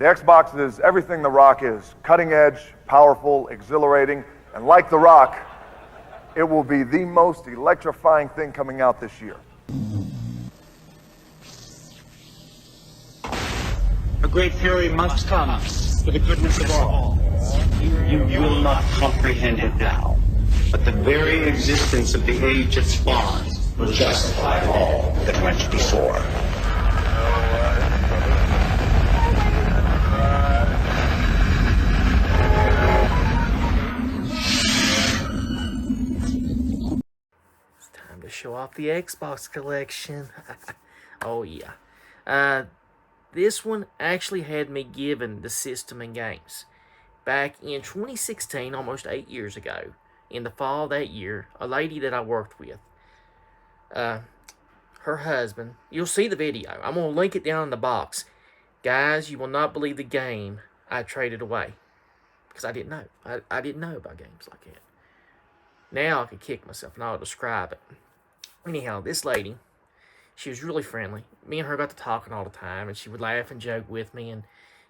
The Xbox is everything The Rock is. Cutting edge, powerful, exhilarating, and like The Rock, it will be the most electrifying thing coming out this year. A great fury must come for the goodness of all. You will not comprehend it now, but the very existence of the age of spawn will justify all that went before. It's time to show off the Xbox collection. Oh yeah. This one actually had me given the system and games. Back in 2016, almost 8 years ago, in the fall of that year, a lady that I worked with, her husband, you'll see the video. I'm going to link it down in the box. Guys, you will not believe the game I traded away. Because I didn't know. I didn't know about games like that. Now I could kick myself and I'll describe it. Anyhow, this lady, she was really friendly. Me and her got to talking all the time, and she would laugh and joke with me. And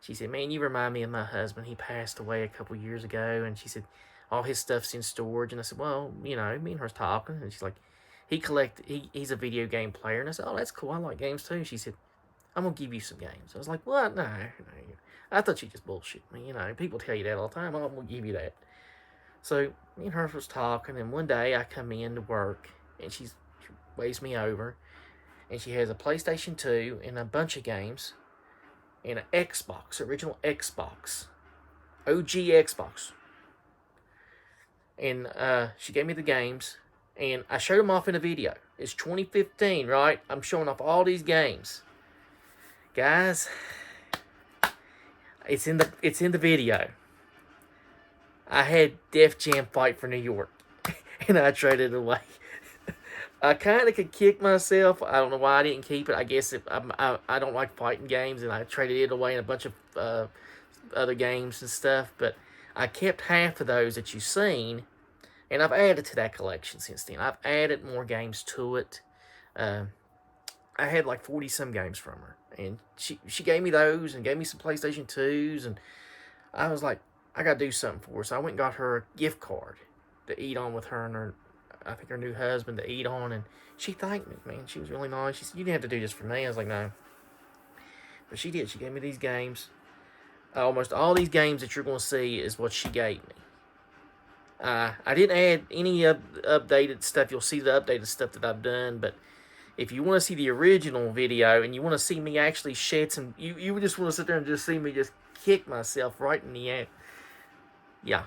she said, "Man, you remind me of my husband. He passed away a couple years ago." And she said, "All his stuff's in storage." And I said, "Well, you know," me and her was talking. And she's like, he's a video game player." And I said, "Oh, that's cool. I like games too." She said, "I'm going to give you some games." I was like, "What? No. I thought she just bullshit me. You know, people tell you that all the time. I'm going to give you that." So me and her was talking, and one day I come in to work, and she waves me over, and she has a PlayStation 2 and a bunch of games, and an Xbox, original Xbox, OG Xbox. And she gave me the games, and I showed them off in a video. It's 2015, right? I'm showing off all these games. Guys, it's in the video. I had Def Jam Fight for New York, and I traded it away. I kind of could kick myself. I don't know why I didn't keep it. I guess I don't like fighting games, and I traded it away in a bunch of other games and stuff. But I kept half of those that you've seen, and I've added to that collection since then. I've added more games to it. I had like 40-some games from her, and she gave me those and gave me some PlayStation 2s, and I was like, I got to do something for her. So I went and got her a gift card to eat on with her and her new husband to eat on, and she thanked me, man. She was really nice. She said, "You didn't have to do this for me." I was like, "No." But she did. She gave me these games. Almost all these games that you're going to see is what she gave me. I didn't add any updated stuff. You'll see the updated stuff that I've done, but if you want to see the original video and you want to see me actually shed some, you just want to sit there and just see me just kick myself right in the ass. Yeah.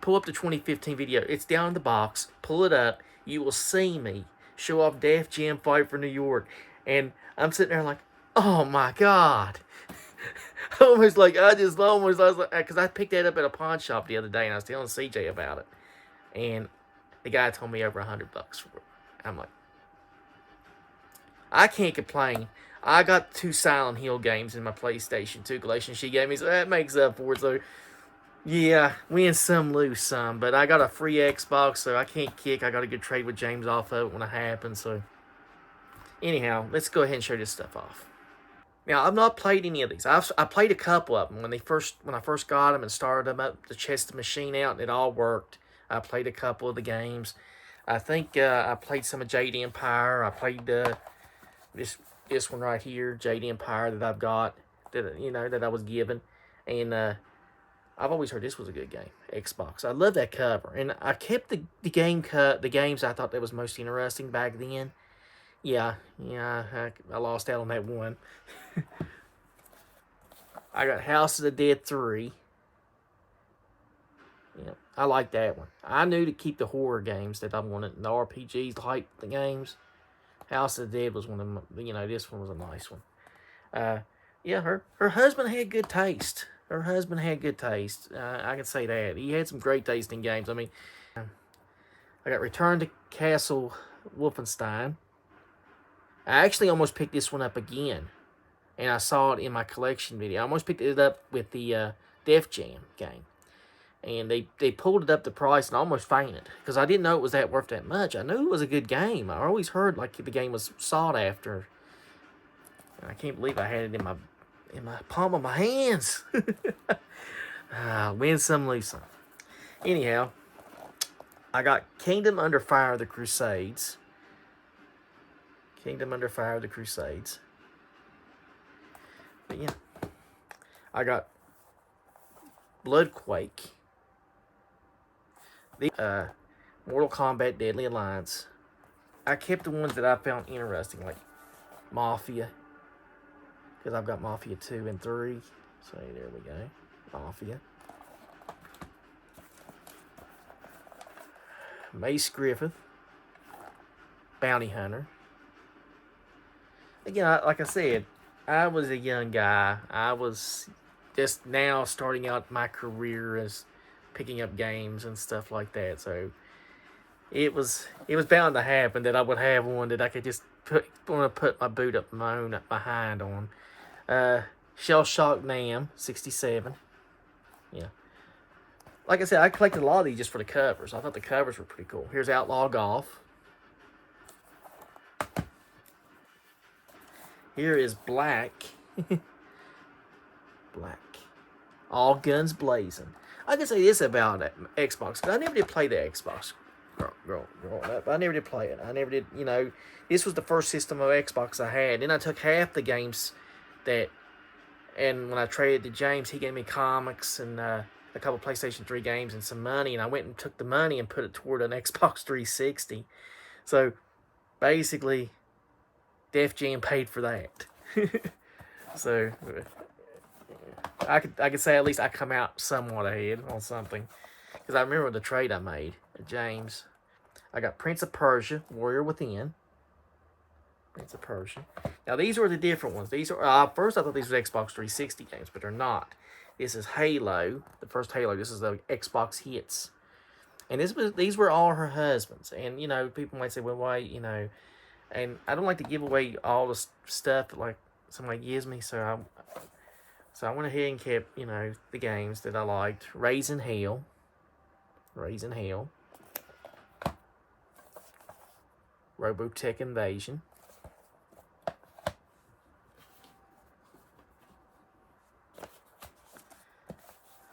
Pull up the 2015 video. It's down in the box. Pull it up. You will see me show off Def Jam Fight for New York. And I'm sitting there like, oh my God. I was like, because I picked that up at a pawn shop the other day, and I was telling CJ about it. And the guy told me over $100 for it. I'm like, I can't complain. I got 2 Silent Hill games in my PlayStation 2 collection she gave me, so that makes up for it. So yeah, win some, lose some. But I got a free Xbox, so I can't kick. I got a good trade with James off of it when it happened. So anyhow, let's go ahead and show this stuff off. Now, I've not played any of these. I played a couple of them when I first got them and started them up to test the machine out, and it all worked. I played a couple of the games. I think I played some of Jade Empire. I played this one right here, Jade Empire, that I've got, that I was given, and I've always heard this was a good game, Xbox. I love that cover, and I kept the games I thought that was most interesting back then. Yeah, I lost out on that one. I got House of the Dead 3. Yeah, I like that one. I knew to keep the horror games that I wanted, and the RPGs type the games. House of the Dead was one of them. This one was a nice one. Yeah, her husband had good taste. I can say that. He had some great taste in games. I mean, I got Return to Castle Wolfenstein. I actually almost picked this one up again, and I saw it in my collection video. I almost picked it up with the Def Jam game, and they pulled it up the price, and I almost fainted because I didn't know it was worth that much. I knew it was a good game. I always heard like the game was sought after, and I can't believe I had it in my palm of my hands. Win some, lose some. Anyhow, I got Kingdom Under Fire of the Crusades. Kingdom Under Fire of the Crusades. But yeah. I got Bloodquake. The Mortal Kombat Deadly Alliance. I kept the ones that I found interesting, like Mafia. Because I've got Mafia 2 and 3. So there we go. Mafia. Mace Griffith. Bounty Hunter. Again, like I said, I was a young guy. I was just now starting out my career as picking up games and stuff like that. So it was bound to happen that I would have one that I could just put my boot up my own behind on. Shell Shock Nam 67. Yeah. Like I said, I collected a lot of these just for the covers. I thought the covers were pretty cool. Here's Outlaw Golf. Here is Black. Black. All Guns Blazing. I can say this about Xbox, because I never did play the Xbox growing up. I never did play it. I never did, this was the first system of Xbox I had. Then I took half the games and when I traded to James, he gave me comics and a couple PlayStation 3 games and some money, and I went and took the money and put it toward an Xbox 360. So, basically, Def Jam paid for that. So, I could say at least I come out somewhat ahead on something. Because I remember the trade I made at James. I got Prince of Persia, Warrior Within. Prince of Persia. Now, these were the different ones. These are, first I thought these were Xbox 360 games, but they're not. This is Halo, the first Halo. This is the Xbox hits. And these were all her husbands. And, people might say, well, why, and I don't like to give away all the stuff that, like, somebody gives me, so I went ahead and kept, the games that I liked. Raising Hell. Robotech Invasion.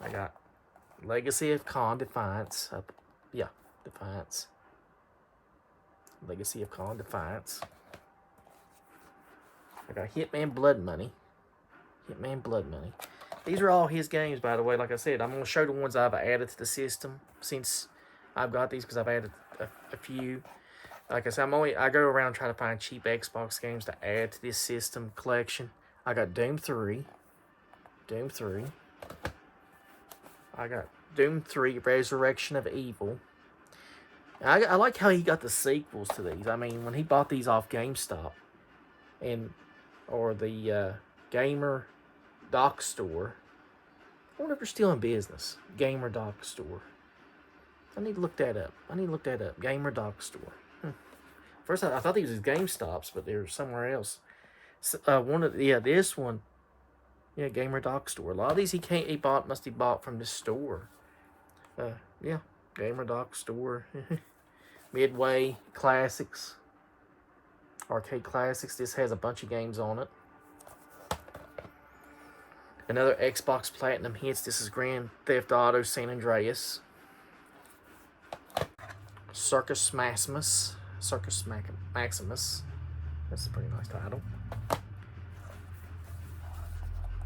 I got Legacy of Khan Defiance. Defiance. Legacy of Khan Defiance. I got Hitman Blood Money. These are all his games, by the way. Like I said, I'm going to show the ones I've added to the system since I've got these, because I've added a few. Like I said, I go around trying to find cheap Xbox games to add to this system collection. I got Doom 3. I got Doom 3, Resurrection of Evil. I like how he got the sequels to these. I mean, when he bought these off GameStop, or the Gamer Dock Store. I wonder if they're still in business. Gamer Dock Store. I need to look that up. Gamer Dock Store. First, I thought these was GameStops, but they're somewhere else. This one. Yeah, Gamer Dock Store. A lot of these he must have bought from this store. Gamer Dock Store. Midway Classics. Arcade Classics. This has a bunch of games on it. Another Xbox Platinum hits. This is Grand Theft Auto San Andreas. Circus Maximus. That's a pretty nice title.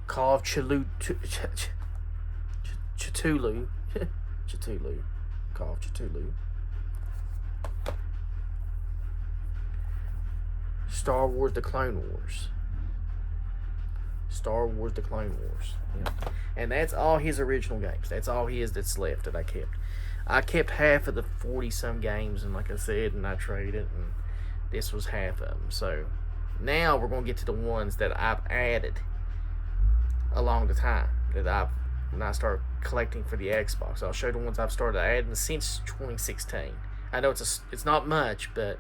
Call of Cthulhu. Cthulhu. Call of Cthulhu. Star Wars The Clone Wars. Yeah. And that's all his original games. That's all his that's left that I kept. I kept half of the 40-some games, and like I said, and I traded, and this was half of them. So now we're going to get to the ones that I've added along the time when I start collecting for the Xbox. I'll show the ones I've started adding since 2016. I know it's not much, but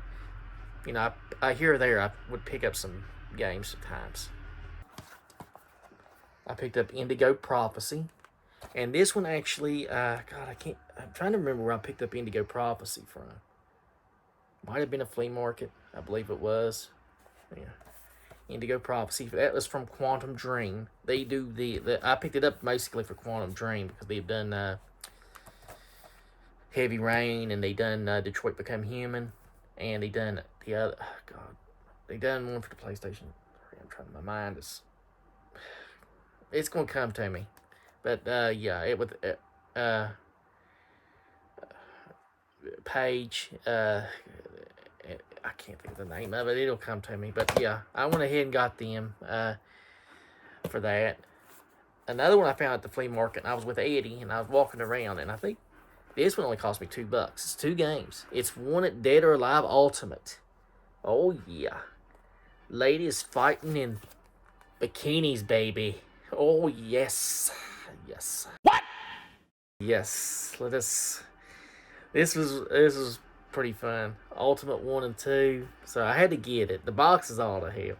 I here or there I would pick up some games sometimes. I picked up Indigo Prophecy, and this one actually, I'm trying to remember where I picked up Indigo Prophecy from. Might have been a flea market, I believe it was. Yeah. Indigo Prophecy. That was from Quantum Dream. They do I picked it up basically for Quantum Dream because they've done Heavy Rain, and they done Detroit Become Human, and they done the other. Oh God, they done one for the PlayStation 3. I'm trying. My mind is. It's gonna come to me, but yeah, it with Page. I can't think of the name of it. It'll come to me, but yeah, I went ahead and got them for that. Another one I found at the flea market. And I was with Eddie, and I was walking around, and I think this one only cost me $2. It's 2 games. It's one at Dead or Alive Ultimate. Oh yeah, ladies fighting in bikinis, baby. Oh yes, yes. What? Yes. This was pretty fun. Ultimate 1 and 2. So I had to get it. The box is all to hell.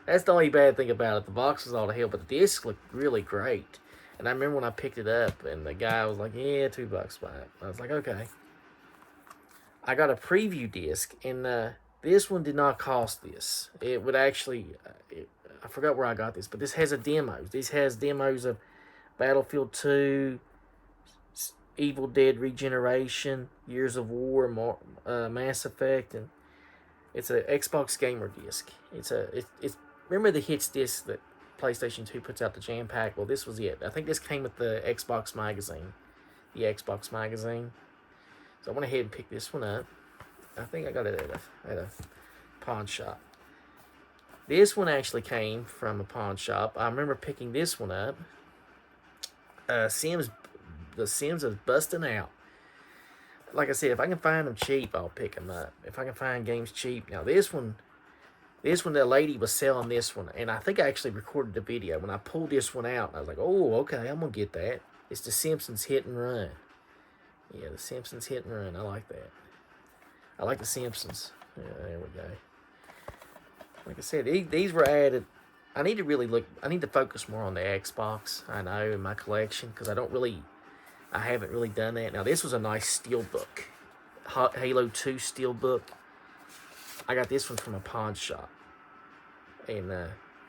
That's the only bad thing about it. The box is all to hell, but the disc looked really great. And I remember when I picked it up, and the guy was like, "Yeah, $2 by it." I was like, "Okay." I got a preview disc, and this one did not cost this. It would actually, I forgot where I got this, but this has a demo. This has demos of Battlefield 2, Evil Dead Regeneration, Years of War, Mass Effect, and it's an Xbox Gamer disc. It's remember the hits disc that PlayStation 2 puts out, the jam pack? Well, this was it. I think this came with the Xbox magazine. The Xbox magazine. So I went ahead and picked this one up. I think I got it at a pawn shop. This one actually came from a pawn shop. I remember picking this one up. The Sims is busting out. Like I said, if I can find them cheap, I'll pick them up. If I can find games cheap. Now this one, the lady was selling this one, and I think I actually recorded the video. When I pulled this one out, I was like, "Oh, okay, I'm gonna get that." It's the Simpsons Hit and Run. Yeah, the Simpsons Hit and Run. I like that. I like the Simpsons. Yeah, there we go. Like I said, these were added. I need to focus more on the Xbox. I know, in my collection, because I haven't really done that. Now this was a nice steelbook, Halo 2 steelbook. I got this one from a pawn shop, and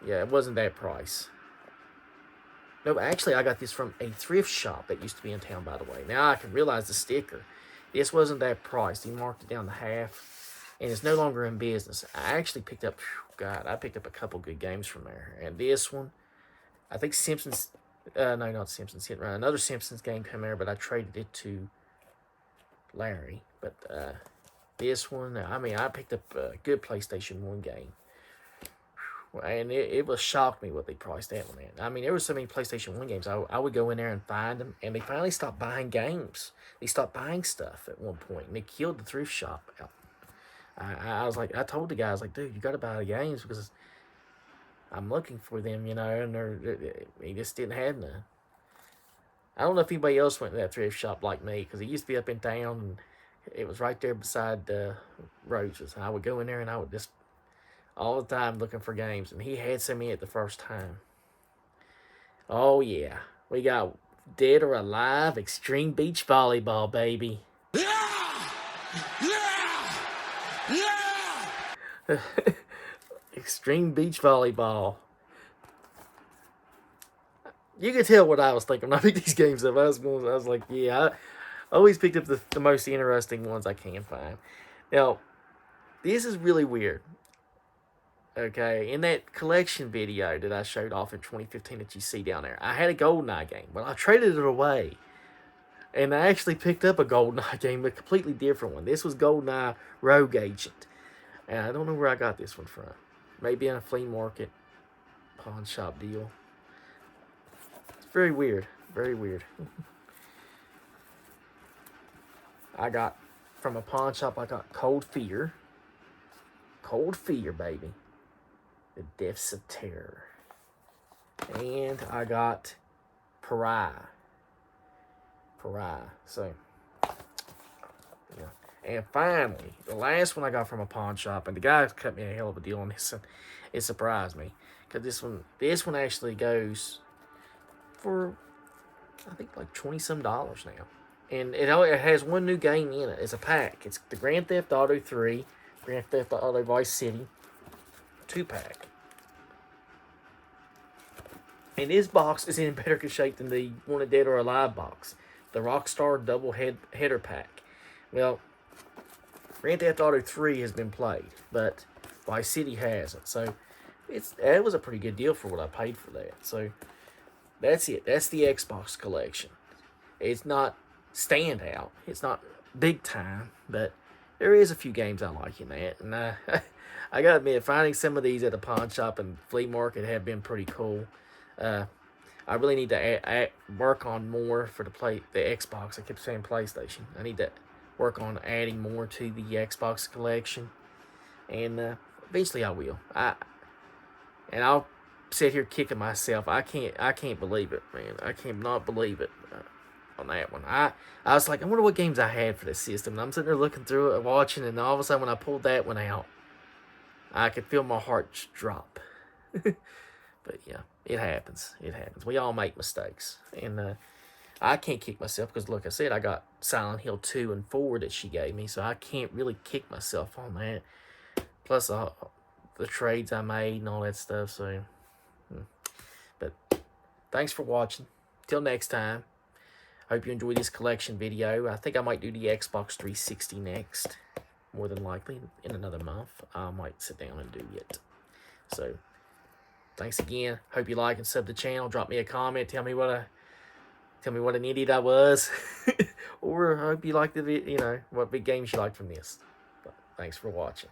yeah, it wasn't that price. No, actually, I got this from a thrift shop that used to be in town, by the way. Now I can realize the sticker. This wasn't that price. He marked it down to half, and it's no longer in business. I actually picked up, I picked up a couple good games from there. And this one, I think Simpsons, no, not Simpsons Hit and Run. Another Simpsons game came there, but I traded it to Larry. But this one, I picked up a good PlayStation 1 game. And it was shocked me what they priced that one at. There were so many PlayStation 1 games. I would go in there and find them, and they finally stopped buying games. They stopped buying stuff at one point, and they killed the thrift shop out. I was like, I told the guy, I was like, "Dude, you got to buy the games because I'm looking for them, and they just didn't have none." I don't know if anybody else went to that thrift shop like me, because it used to be up in town, and it was right there beside Rose's. I would go in there, and I would just all the time looking for games, and he had so many at the first time. Oh yeah, we got Dead or Alive Extreme Beach Volleyball, baby. Extreme Beach Volleyball. You can tell what I was thinking when I picked these games up. I was like, yeah, I always picked up the most interesting ones I can find. Now, this is really weird. Okay, in that collection video that I showed off in 2015 that you see down there, I had a GoldenEye game, but I traded it away. And I actually picked up a GoldenEye game, a completely different one. This was GoldenEye Rogue Agent. And I don't know where I got this one from. Maybe in a flea market pawn shop deal. It's very weird. Very weird. I got, from a pawn shop, I got Cold Fear. Cold Fear, baby. The Deaths of Terror. And I got Pariah. So, yeah. And finally, the last one I got from a pawn shop, and the guy cut me a hell of a deal on this, and it surprised me. Because this one actually goes for, I think, like $20-some now. And it has one new game in it. It's a pack. It's the Grand Theft Auto 3, Grand Theft Auto Vice City 2-pack. And this box is in better shape than the Wanted Dead or Alive box. The Rockstar double header pack. Well, Grand Theft Auto 3 has been played, but Vice City hasn't. So it was a pretty good deal for what I paid for that. So that's it. That's the Xbox collection. It's not standout. It's not big time, but there is a few games I like in that. And I gotta admit, finding some of these at the pawn shop and flea market have been pretty cool. I really need to work on more for the Xbox. I kept saying PlayStation. I need to work on adding more to the Xbox collection, and eventually I will. I'll sit here kicking myself. I can't believe it, man. I cannot believe it on that one. I was like, I wonder what games I had for this system. And I'm sitting there looking through it, watching, and all of a sudden when I pulled that one out, I could feel my heart just drop. But yeah, it happens. It happens. We all make mistakes. And I can't kick myself because, like I said, I got Silent Hill 2 and 4 that she gave me. So I can't really kick myself on that. Plus the trades I made and all that stuff. So, but thanks for watching. Till next time. Hope you enjoyed this collection video. I think I might do the Xbox 360 next. More than likely in another month. I might sit down and do it. So, thanks again. Hope you like and sub the channel. Drop me a comment. Tell me what an idiot I was. Or I hope you like what big games you like from this. But thanks for watching.